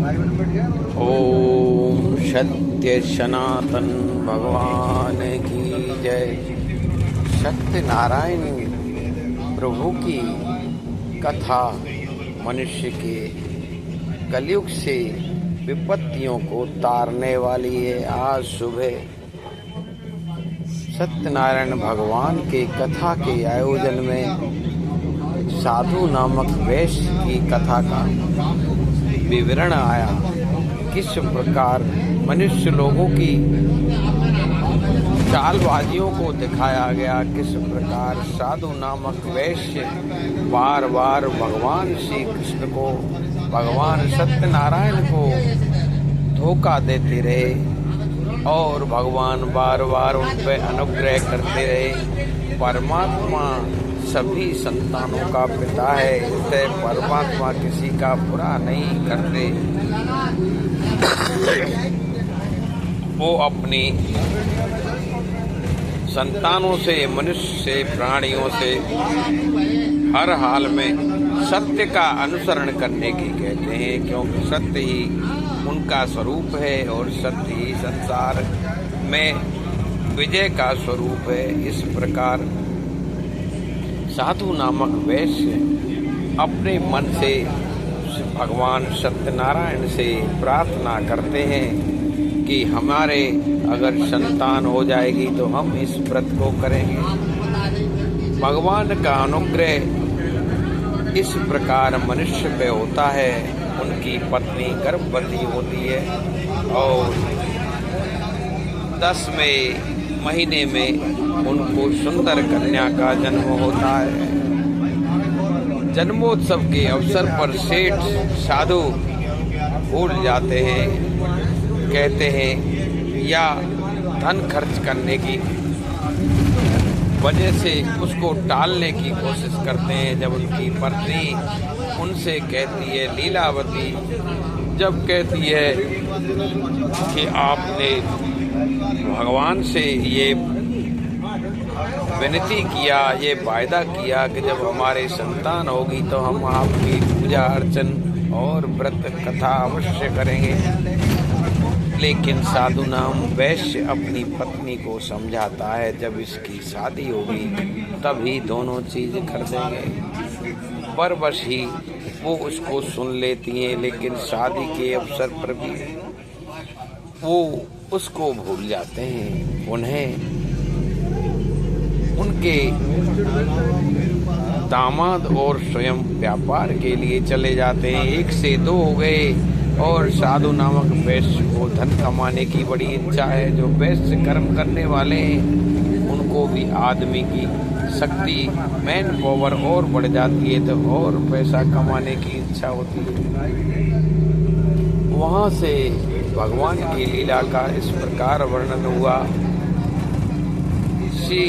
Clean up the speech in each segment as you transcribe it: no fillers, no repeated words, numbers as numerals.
ओम सत्य सनातन भगवान की जय। सत्यनारायण प्रभु की कथा मनुष्य के कलयुग से विपत्तियों को तारने वाली है। आज सुबह सत्यनारायण भगवान के कथा के आयोजन में साधु नामक वैश्य की कथा का विवरण आया। किस प्रकार मनुष्य लोगों की चालबाजियों को दिखाया गया, किस प्रकार साधु नामक वैश्य बार बार भगवान श्री कृष्ण को, भगवान सत्यनारायण को धोखा देते रहे और भगवान बार बार उन पर अनुग्रह करते रहे। परमात्मा सभी संतानों का पिता है, इसलिए परमात्मा किसी का बुरा नहीं करते। वो अपनी संतानों से, मनुष्य से, प्राणियों से हर हाल में सत्य का अनुसरण करने की कहते हैं, क्योंकि सत्य ही उनका स्वरूप है और सत्य ही संसार में विजय का स्वरूप है। इस प्रकार साधु नामक वैश्य अपने मन से भगवान सत्यनारायण से प्रार्थना करते हैं कि हमारे अगर संतान हो जाएगी तो हम इस व्रत को करेंगे। भगवान का अनुग्रह इस प्रकार मनुष्य पे होता है। उनकी पत्नी गर्भवती होती है और 10वें महीने में उनको सुंदर कन्या का जन्म होता है। जन्मोत्सव के अवसर पर सेठ साधु भूल जाते हैं, कहते हैं या धन खर्च करने की वजह से उसको टालने की कोशिश करते हैं। जब उनकी पत्नी उनसे कहती है, लीलावती जब कहती है कि आपने भगवान से ये विनती किया, ये वायदा किया कि जब हमारे संतान होगी तो हम आपकी पूजा अर्चन और व्रत कथा अवश्य करेंगे। लेकिन साधु नाम वैश्य अपनी पत्नी को समझाता है, जब इसकी शादी होगी तभी दोनों चीज कर देंगे। परवश ही वो उसको सुन लेती हैं, लेकिन शादी के अवसर पर भी वो उसको भूल जाते हैं। उन्हें उनके दामाद और स्वयं व्यापार के लिए चले जाते हैं। 1 से 2 हो गए और साधु नामक वैश्य को धन कमाने की बड़ी इच्छा है। जो वैश्य कर्म करने वाले हैं उनको भी आदमी की शक्ति, मैन पावर और बढ़ जाती है तो और पैसा कमाने की इच्छा होती है। वहाँ से भगवान की लीला का इस प्रकार वर्णन हुआ। श्री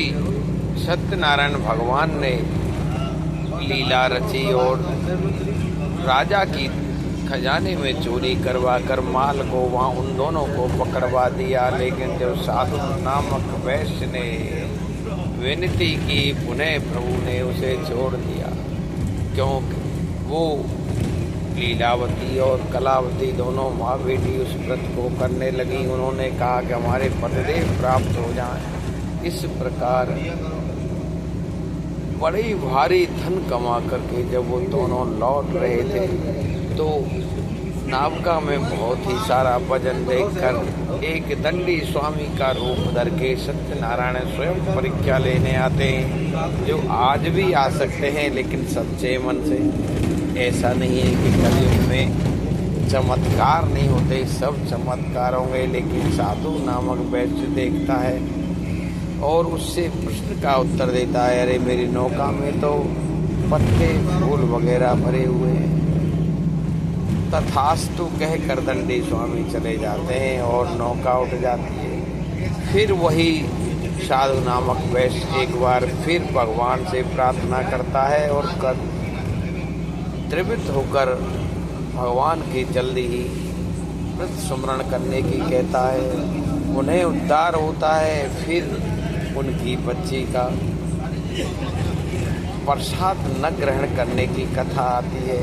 सत्यनारायण भगवान ने लीला रची और राजा की खजाने में चोरी करवा कर माल को वहाँ उन दोनों को पकड़वा दिया। लेकिन जब साधु नामक वैश्य ने विनती की, पुनः प्रभु ने उसे छोड़ दिया, क्योंकि वो लीलावती और कलावती दोनों माँ बेटी उस व्रत को करने लगी। उन्होंने कहा कि हमारे पतिदेव प्राप्त हो जाएं। इस प्रकार बड़ी भारी धन कमा करके जब वो दोनों लौट रहे थे तो नावका में बहुत ही सारा वजन देखकर एक दंडी स्वामी का रूप धर के सत्यनारायण स्वयं परीक्षा लेने आते हैं, जो आज भी आ सकते हैं लेकिन सच्चे मन से। ऐसा नहीं है कि कलयुग में चमत्कार नहीं होते, सब चमत्कार होंगे। लेकिन साधु नामक वैश्य देखता है और उससे प्रश्न का उत्तर देता है, अरे मेरी नौका में तो पत्ते फूल वगैरह भरे हुए हैं। तथास्तु कहकर दंडी स्वामी चले जाते हैं और नौका उठ जाती है। फिर वही साधु नामक वैश्य एक बार फिर भगवान से प्रार्थना करता है और त्रिवित होकर भगवान की जल्दी ही व्रत स्मरण करने की कहता है। उन्हें उद्धार होता है। फिर उनकी बच्ची का प्रसाद न ग्रहण करने की कथा आती है।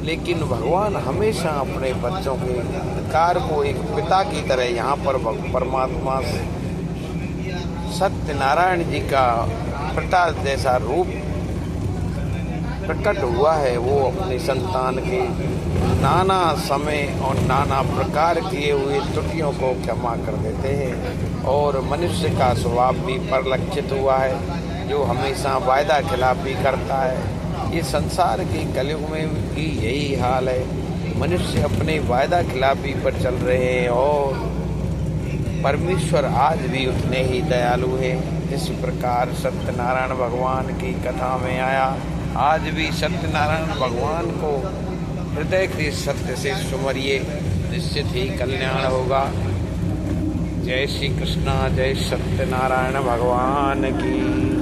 लेकिन भगवान हमेशा अपने बच्चों के अधिकार को एक पिता की तरह यहाँ पर परमात्मा सत्यनारायण जी का पिता जैसा रूप प्रकट हुआ है। वो अपनी संतान के नाना समय और नाना प्रकार किए हुए त्रुटियों को क्षमा कर देते हैं। और मनुष्य का स्वभाव भी परिलक्षित हुआ है, जो हमेशा वायदा खिलाफी करता है। ये संसार के कलयुग में भी यही हाल है, मनुष्य अपने वायदा खिलाफी पर चल रहे हैं और परमेश्वर आज भी उतने ही दयालु हैं। इस प्रकार सत्यनारायण भगवान की कथा में आया। आज भी सत्यनारायण भगवान को हृदय के सत्य से सुमरिए, निश्चित ही कल्याण होगा। जय श्री कृष्णा, जय सत्यनारायण भगवान की।